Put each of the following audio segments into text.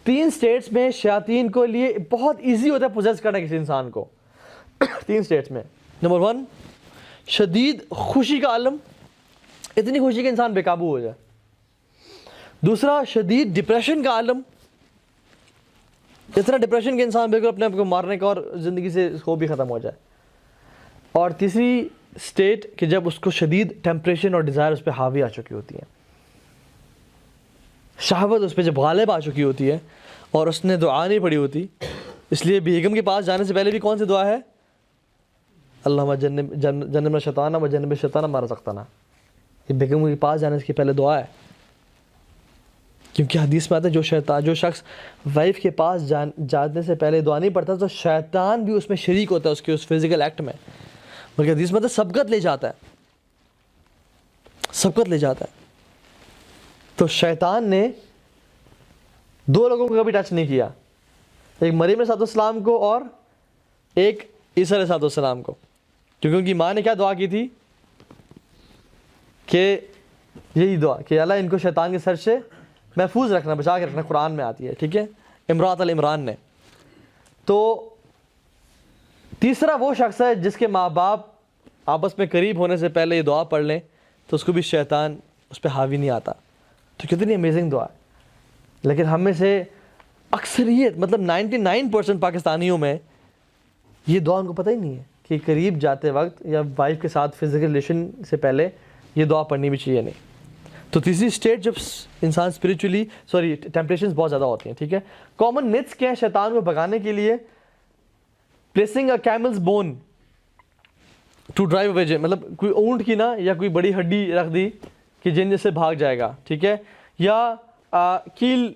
3 status میں شیاطین کو لیے بہت ایزی ہوتا ہے پوزیس کرنا کسی انسان کو. 3 اسٹیٹس میں. نمبر 1 شدید خوشی کا عالم, اتنی خوشی کہ انسان بے قابو ہو جائے. دوسرا شدید ڈپریشن کا عالم, اتنا ڈپریشن کہ انسان بالکل اپنے آپ کو مارنے کا اور زندگی سے اس کو بھی ختم ہو جائے. اور تیسری اسٹیٹ کہ جب اس کو شدید ٹیمپریشن اور ڈیزائر اس پہ حاوی آ چکی ہوتی ہے, شہوت اس پہ جب غالب آ چکی ہوتی ہے اور اس نے دعا نہیں پڑھی ہوتی. اس لیے بیگم کے پاس جانے سے پہلے بھی کون سی دعا ہے؟ اللہم جنبنا الشیطان و جنب الشیطان ما رزقتنا. یہ بیگم کے پاس جانے سے پہلے دعا ہے, کیونکہ حدیث میں آتا ہے جو شخص وائف کے پاس جانے سے پہلے دعا نہیں پڑھتا تو شیطان بھی اس میں شریک ہوتا ہے, اس فزیکل ایکٹ میں. بلکہ حدیث میں آتا ہے سبقت لے جاتا ہے, سبقت لے جاتا ہے. تو شیطان نے 2 لوگوں کو کبھی ٹچ نہیں کیا, ایک مریم علیہ السلام کو اور ایک عیسیٰ علیہ السلام کو, کیونکہ ان کی ماں نے کیا دعا کی تھی کہ یہی دعا کہ اللہ ان کو شیطان کے سر سے محفوظ رکھنا, بچا کے رکھنا. قرآن میں آتی ہے, ٹھیک ہے, امرات العمران نے. تو تیسرا وہ شخص ہے جس کے ماں باپ آپس میں قریب ہونے سے پہلے یہ دعا پڑھ لیں تو اس کو بھی شیطان اس پہ حاوی نہیں آتا. تو کتنی امیزنگ دعا ہے. لیکن ہم میں سے اکثریت مطلب 99% پاکستانیوں میں یہ دعا ان کو پتہ ہی نہیں ہے کہ قریب جاتے وقت یا وائف کے ساتھ فزیکل ریلیشن سے پہلے یہ دعا پڑھنی بھی چاہیے نہیں. تو تیسری اسٹیٹ جب انسان اسپریچولی ٹیمپٹیشنز بہت زیادہ ہوتی ہیں, ٹھیک ہے. کامن میتھس کیا ہے شیطان کو بھگانے کے لیے؟ Placing a camel's bone to drive away جن, مطلب کوئی اونٹ کی نا یا کوئی بڑی ہڈی رکھ دی کہ جن سے بھاگ جائے گا, ٹھیک ہے. یا کیل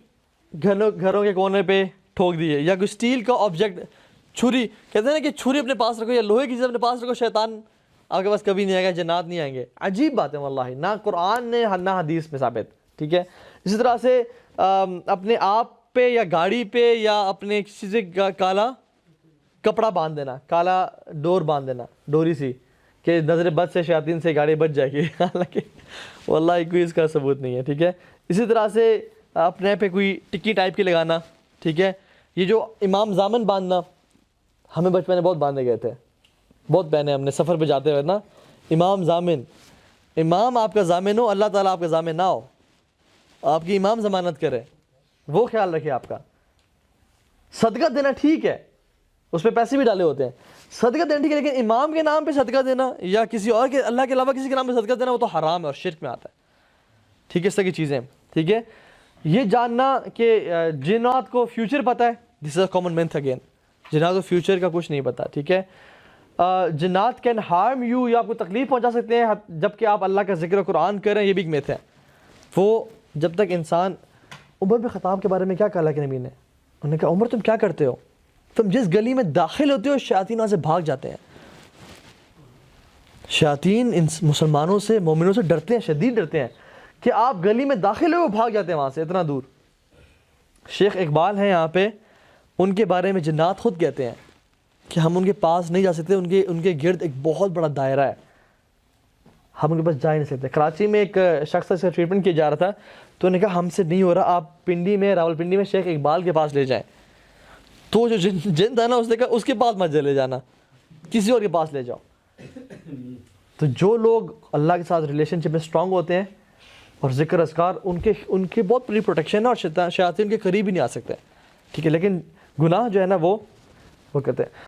گھروں کے کونے پہ ٹھوک دی ہے, یا کوئی اسٹیل کا آبجیکٹ, چھری, کہتے ہیں نا کہ چھری اپنے پاس رکھو یا لوہے کی چیز اپنے پاس رکھو, شیطان آپ کے پاس کبھی نہیں آئے گا, جنات نہیں آئیں گے. عجیب بات ہے واللہ, نہ قرآن نے نہ حدیث میں ثابت, ٹھیک ہے. اسی طرح سے اپنے آپ پہ یا گاڑی پہ یا اپنے کسی سے کالا کپڑا باندھ دینا, کالا ڈور باندھ دینا, ڈوری سی, کہ نظر بد سے شیاطین سے گاڑی بچ جائے گی. حالانکہ واللہ کوئی اس کا ثبوت نہیں ہے, ٹھیک ہے. اسی طرح سے اپنے پہ کوئی ٹکی ٹائپ کی لگانا, ٹھیک ہے. یہ جو امام ضامن باندھنا, ہمیں بچپن میں بہت باندھے گئے تھے, بہت پہنے ہم نے سفر پہ جاتے ہوئے نا. امام ضامن, امام آپ کا ضامن ہو, اللہ تعالیٰ آپ کا ضامن نہ ہو, آپ کی امام ضمانت کرے, وہ خیال رکھے آپ کا. صدقہ دینا ٹھیک ہے, اس پہ پیسے بھی ڈالے ہوتے ہیں, صدقہ دینا ٹھیک ہے, لیکن امام کے نام پہ صدقہ دینا یا کسی اور کے اللہ کے علاوہ کسی کے نام پہ صدقہ دینا وہ تو حرام ہے اور شرک میں آتا ہے, ٹھیک ہے. اس طرح کی چیزیں, ٹھیک ہے. یہ جاننا کہ جنات کو فیوچر پتہ ہے, دس از اے کامن میتھ اگین, جنات کو فیوچر کا کچھ نہیں پتہ, ٹھیک ہے. جنات کین ہارم یو, یا آپ کو تکلیف پہنچا سکتے ہیں جب کہ آپ اللہ کا ذکر و قرآن کریں, یہ بھی ایک میتھ ہے. وہ جب تک انسان, عمر بن خطاب کے بارے میں کیا کہا اللہ کے نبی نے, انہوں نے کہا عمر تم کیا کرتے ہو, تم جس گلی میں داخل ہوتے ہو شیاطین وہاں سے بھاگ جاتے ہیں. شیاطین ان مسلمانوں سے, مومنوں سے ڈرتے ہیں, شدید ڈرتے ہیں, کہ آپ گلی میں داخل ہو بھاگ جاتے ہیں وہاں سے اتنا دور. شیخ اقبال ہیں یہاں پہ, ان کے بارے میں جنات خود کہتے ہیں کہ ہم ان کے پاس نہیں جا سکتے, ان کے گرد ایک بہت بڑا دائرہ ہے, ہم ان کے پاس جا ہی نہیں سکتے. کراچی میں ایک شخص سے ٹریٹمنٹ کیا جا رہا تھا, تو انہوں نے کہا ہم سے نہیں ہو رہا, آپ پنڈی میں, راول پنڈی میں شیخ اقبال کے پاس لے جائیں. تو جو جن تھا نا اس نے کہا اس کے پاس مت لے جانا, کسی اور کے پاس لے جاؤ. تو جو لوگ اللہ کے ساتھ ریلیشن شپ میں اسٹرانگ ہوتے ہیں اور ذکر اذکار, ان کے بہت بڑی پروٹیکشن ہے اور شیاطین کے قریب ہی نہیں آ سکتے, ٹھیک ہے. لیکن گناہ جو ہے نا وہ کرتے ہیں.